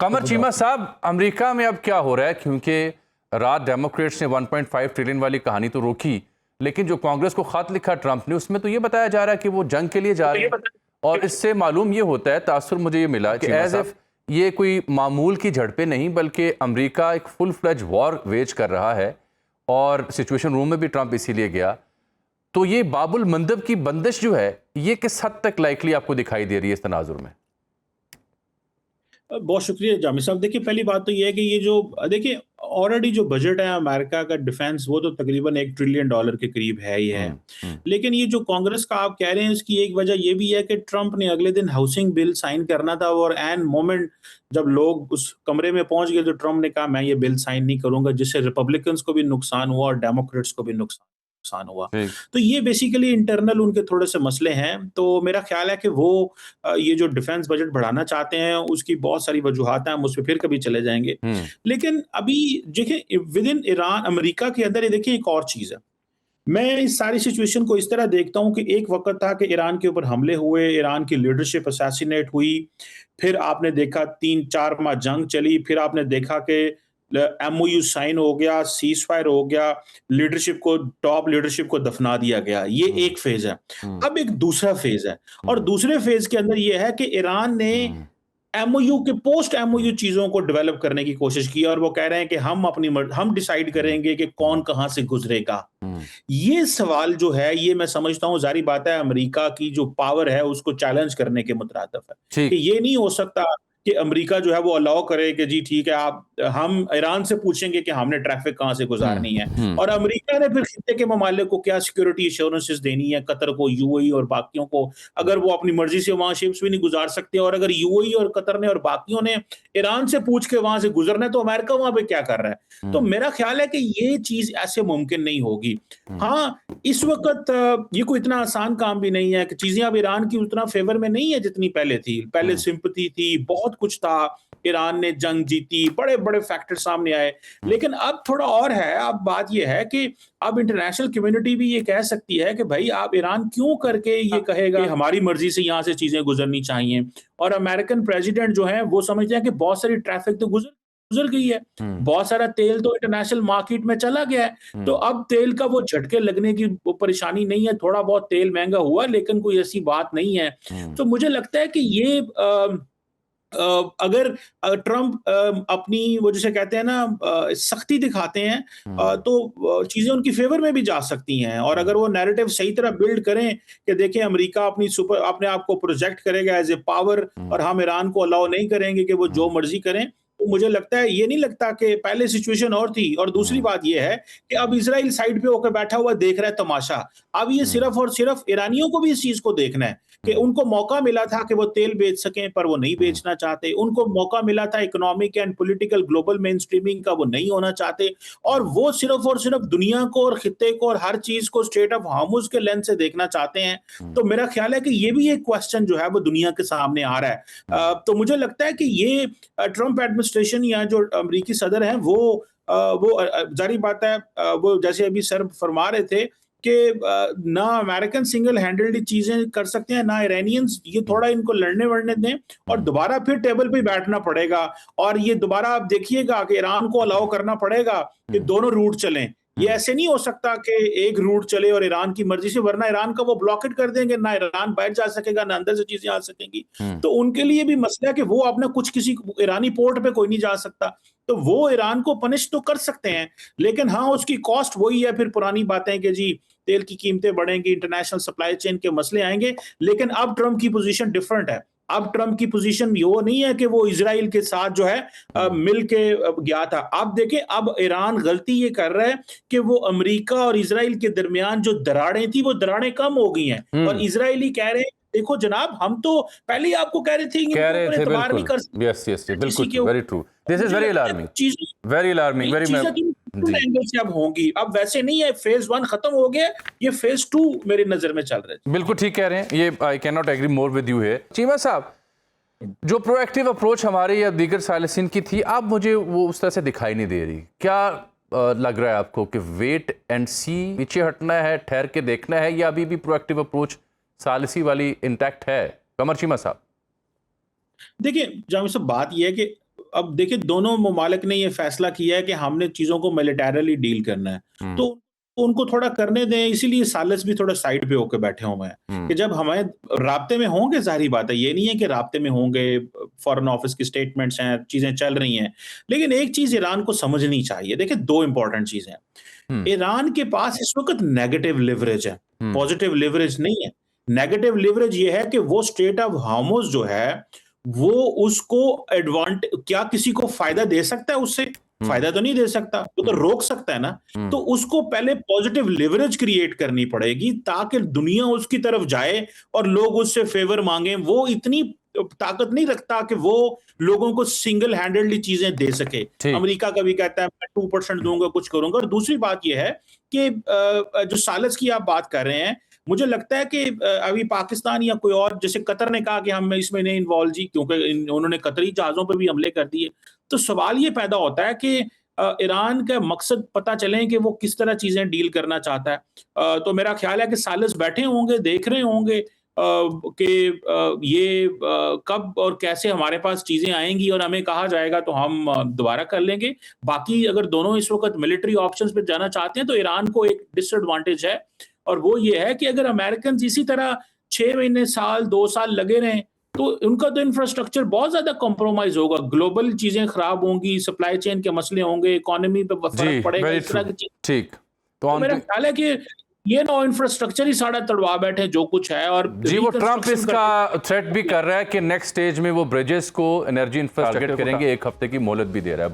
कमर चीमा साहब, अमेरिका में अब क्या हो रहा है? क्योंकि रात डेमोक्रेट्स ने 1.5 ट्रिलियन वाली कहानी तो रोकी, लेकिन जो कांग्रेस को खत लिखा ट्रंप ने, उसमें तो ये बताया जा रहा है कि वो जंग के लिए जा रहे हैं। और इससे मालूम ये होता है, तासुर मुझे ये मिला कि एज इफ ये कोई मामूल की झड़पें नहीं, बल्कि अमेरिका एक फुल फ्लेज वॉर वेज कर रहा है। और सिचुएशन रूम में भी ट्रंप इसीलिए गया। तो ये बाबुल मंदब की बंदिश जो है, ये किस हद तक लाइकली आपको दिखाई दे रही है इस तनाजुर में? बहुत शुक्रिया जामी साहब। देखिए, पहली बात तो ये है कि ये जो देखिए ऑलरेडी जो बजट है अमेरिका का डिफेंस, वो तो तकरीबन $1 ट्रिलियन के करीब है ही है। हम्म। लेकिन ये जो कांग्रेस का आप कह रहे हैं, इसकी एक वजह ये भी है कि ट्रंप ने अगले दिन हाउसिंग बिल साइन करना था, और एन मोमेंट जब लोग उस कमरे में पहुंच गए तो ट्रंप ने कहा मैं ये बिल साइन नहीं करूंगा, जिससे रिपब्लिकन्स को भी नुकसान हुआ और डेमोक्रेट्स को भी नुकसान हुआ। ठीक। तो ये बेसिकली इंटरनल उनके थोड़े से मसले हैं। तो मेरा ख्याल है कि वो ये जो डिफेंस बजट बढ़ाना चाहते हैं, उसकी बहुत सारी वजूहात हैं, हम उस पर फिर कभी चले जाएंगे। लेकिन अभी देखिए, विद इन ईरान, अमेरिका के अंदर ये देखिए एक और चीज है। मैं इस सारी सिचुएशन को इस तरह देखता हूं कि एक वक्त था कि ईरान के ऊपर हमले हुए, ईरान की लीडरशिप असैसिनेट हुई, फिर आपने देखा 3-4 माह जंग चली, फिर आपने देखा कि एमओयू साइन हो गया, सीज फायर हो गया, लीडरशिप को, टॉप लीडरशिप को दफना दिया गया। ये एक फेज है। अब एक दूसरा फेज है, और दूसरे फेज के अंदर ये है कि ईरान ने एमओयू के पोस्ट एमओयू चीजों को डेवलप करने की कोशिश की, और वो कह रहे हैं कि हम डिसाइड करेंगे कि कौन कहां से गुजरेगा। ये सवाल जो है, ये मैं समझता हूं जारी बात है, अमेरिका की जो पावर है उसको चैलेंज करने के मुतरादिफ है कि ये नहीं हो सकता कि अमेरिका जो है वो अलाउ करे कि जी ठीक है, आप हम ईरान से पूछेंगे कि हमने ट्रैफिक कहां से गुजारनी है, और अमेरिका ने फिर खित्ते के ममालिक को क्या सिक्योरिटी एश्योरेंसेस देनी है, कतर को, यूएई और बाकियों को, अगर वो अपनी मर्जी से वहां शिप्स भी नहीं गुजार सकते, और अगर यूएई और कतर ने और बाकियों ने ईरान से पूछ के वहां से गुजरना है, तो अमेरिका वहां पे क्या कर रहा है? तो मेरा ख्याल है कि ये चीज ऐसे मुमकिन नहीं होगी। हाँ, इस वक्त ये कोई इतना आसान काम भी नहीं है कि चीजें अब ईरान की उतना फेवर में नहीं है जितनी पहले थी। पहले सिंपैथी थी, बहुत कुछ था, ईरान ने जंग जीती, बड़े बड़े फैक्टर सामने आए। लेकिन अब थोड़ा और है। अब बात यह है कि अब इंटरनेशनल कम्युनिटी भी ये कह सकती है कि भाई आप ईरान क्यों करके ये कहेगा कि हमारी मर्जी से यहाँ से चीजें गुजरनी चाहिए। और अमेरिकन प्रेसिडेंट जो है वो समझते हैं कि बहुत सारी ट्रैफिक तो गुजर गई है, बहुत सारा तेल तो इंटरनेशनल मार्केट में चला गया है। तो अब तेल का वो झटके लगने की परेशानी नहीं है। थोड़ा बहुत तेल महंगा हुआ, लेकिन कोई ऐसी बात नहीं है। तो मुझे लगता है कि ये अगर ट्रंप अपनी वो जिसे कहते हैं ना सख्ती दिखाते हैं, तो चीजें उनकी फेवर में भी जा सकती हैं। और अगर वो नैरेटिव सही तरह बिल्ड करें कि देखिए अमेरिका अपने आप को प्रोजेक्ट करेगा एज ए पावर, और हम ईरान को अलाउ नहीं करेंगे कि वो जो मर्जी करें, तो मुझे लगता है, ये नहीं लगता कि पहले सिचुएशन और थी। और दूसरी बात ये है कि अब इजराइल साइड पे होकर बैठा हुआ देख रहा है तमाशा। अब ये सिर्फ और सिर्फ ईरानियों को भी इस चीज को देखना है कि उनको मौका मिला था कि वो तेल बेच सकें, पर वो नहीं बेचना चाहते। उनको मौका मिला था economic and political global main streaming का, वो नहीं होना चाहते। और वो सिर्फ और सिर्फ दुनिया को और खित्ते को और हर चीज को स्ट्रेट ऑफ हार्मुज के लेंस से देखना चाहते हैं। तो मेरा ख्याल है कि ये भी एक क्वेश्चन जो है वो दुनिया के सामने आ रहा है। तो मुझे लगता है कि ये ट्रंप एडमिनिस्ट्रेशन या जो अमेरिकी सदर हैं, वो जारी बात है, वो जैसे अभी सर फरमा रहे थे कि ना अमेरिकन सिंगल हैंडल्ड चीजें कर सकते हैं, ना ईरानियंस। ये थोड़ा इनको लड़ने वड़ने दें, और दोबारा फिर टेबल पे बैठना पड़ेगा। और ये दोबारा आप देखिएगा कि ईरान को अलाउ करना पड़ेगा कि दोनों रूट चलें। ये ऐसे नहीं हो सकता कि एक रूट चले और ईरान की मर्जी से, वरना ईरान का वो ब्लॉकेट कर देंगे, ना ईरान बाहर जा सकेगा, ना अंदर से चीजें आ सकेंगी। तो उनके लिए भी मसला है कि वो अपना कुछ किसी ईरानी पोर्ट पे कोई नहीं जा सकता। तो वो ईरान को पनिश तो कर सकते हैं, लेकिन हाँ, उसकी कॉस्ट वही है। फिर पुरानी बातें कि जी तेल की कीमतें बढ़ेंगी, इंटरनेशनल सप्लाई चेन के मसले आएंगे। लेकिन अब ट्रंप की पोजीशन डिफरेंट है। अब ट्रंप की पोजीशन वो नहीं है कि वो इजराइल के साथ जो है मिल के गया था। अब देखें, अब ईरान गलती ये कर रहा है कि वो अमेरिका और इजराइल के दरमियान जो दरारें थी, वो दरारें कम हो गई हैं। और इजरायली कह रहे हैं देखो जनाब, हम तो पहले ही आपको कह रहे थे कि एतबार नहीं कर सकते। यस यस, बिल्कुल, very true. This is very alarming, very alarming, very angle से अब होंगी। अब वैसे नहीं है, फेज 1 खत्म हो गया, ये फेज 2 मेरी नजर में चल रहा है। बिल्कुल ठीक कह रहे हैं, ये I can not agree more with you है। चीमा साहब, जो प्रोएक्टिव अप्रोच हमारे या दीगर सालिसिन की थी, अब मुझे वो उस तरह से दिखाई नहीं दे रही। क्या लग रहा है आपको कि वेट एंड सी, पीछे हटना है, ठहर के देखना है, या अभी भी प्रोएक्टिव अप्रोच सालिसी वाली इंटैक्ट है? कमर चीमा साहब, देखिए जामिल साहब, बात यह है कि अब देखिए दोनों ममालिक ने ये फैसला किया है कि हमने चीज़ों को मिलिटरीली डील करना है। तो उनको थोड़ा करने दें, इसीलिए सालिस भी थोड़ा साइड पे होके बैठे हुए हैं कि जब हमें राब्ते में होंगे, ज़ाहिर बात है, ये नहीं है कि राब्ते में होंगे, फॉरेन ऑफिस की स्टेटमेंट्स हैं, चीज़ें चल रही हैं। लेकिन एक चीज़ ईरान को समझनी चाहिए, देखिए 2 इंपॉर्टेंट चीज़ें हैं। ईरान के पास इस वक़्त नेगेटिव लिवरेज है, पॉजिटिव लिवरेज नहीं है। नेगेटिव लिवरेज ये है कि वो स्ट्रेट ऑफ हार्मुज़ जो है, वो उसको क्या किसी को फ़ायदा दे सकता है उससे? फ़ायदा तो नहीं दे सकता, वो तो रोक सकता है ना। तो उसको पहले पॉजिटिव लिवरेज क्रिएट करनी पड़ेगी ताकि दुनिया उसकी तरफ जाए और लोग उससे फ़ेवर माँगे। वो इतनी ताकत नहीं रखता कि वो लोगों को सिंगल हैंडेडली चीज़ें दे सके। ठीक। अमेरिका कभी कहता है मैं 2% दूँगा, कुछ करूँगा। और दूसरी बात ये है कि जो सालिस की आप बात कर रहे हैं, मुझे लगता है कि अभी पाकिस्तान या कोई और, जैसे कतर ने कहा कि हम इसमें नहीं इन्वॉल्व जी, क्योंकि उन्होंने कतरी जहाज़ों पे भी हमले कर दिए। तो सवाल ये पैदा होता है कि ईरान का मकसद पता चले कि वो किस तरह चीज़ें डील करना चाहता है। तो मेरा ख्याल है कि सालिस बैठे होंगे, देख रहे होंगे कि ये कब और कैसे हमारे पास चीज़ें आएँगी और हमें कहा जाएगा तो हम दोबारा कर लेंगे। बाकी अगर दोनों इस वक़्त मिलिट्री ऑप्शंस पे जाना चाहते हैं तो ईरान को एक डिसएडवांटेज है, और वो ये है कि अगर अमेरिकन्स इसी तरह 6 महीने, साल, 2 साल लगे रहें, तो उनका तो इंफ्रास्ट्रक्चर बहुत ज़्यादा कॉम्प्रोमाइज़ होगा। ग्लोबल चीज़ें खराब होंगी, सप्लाई चेन के मसले होंगे, इकोनॉमी पे जी, फ़र्क पड़ेगा, वेरी इस ट्रू। तरह की चीज़। ठीक। तो तो मेरा अंत ख्याल है कि ये ना इंफ्रास्ट्रक्चर ही सारा तड़वा बैठे जो कुछ है, और जी, वो ट्रंप रिकंस्ट्रक्शन इसका थ्रेट भी कर रहा है कि नेक्स्ट स्टेज में वो ब्रिजेस को एनर्जी इंफ्रास्ट्रक्चर करेंगे, 1 हफ्ते की मोहलत भी दे रहा है।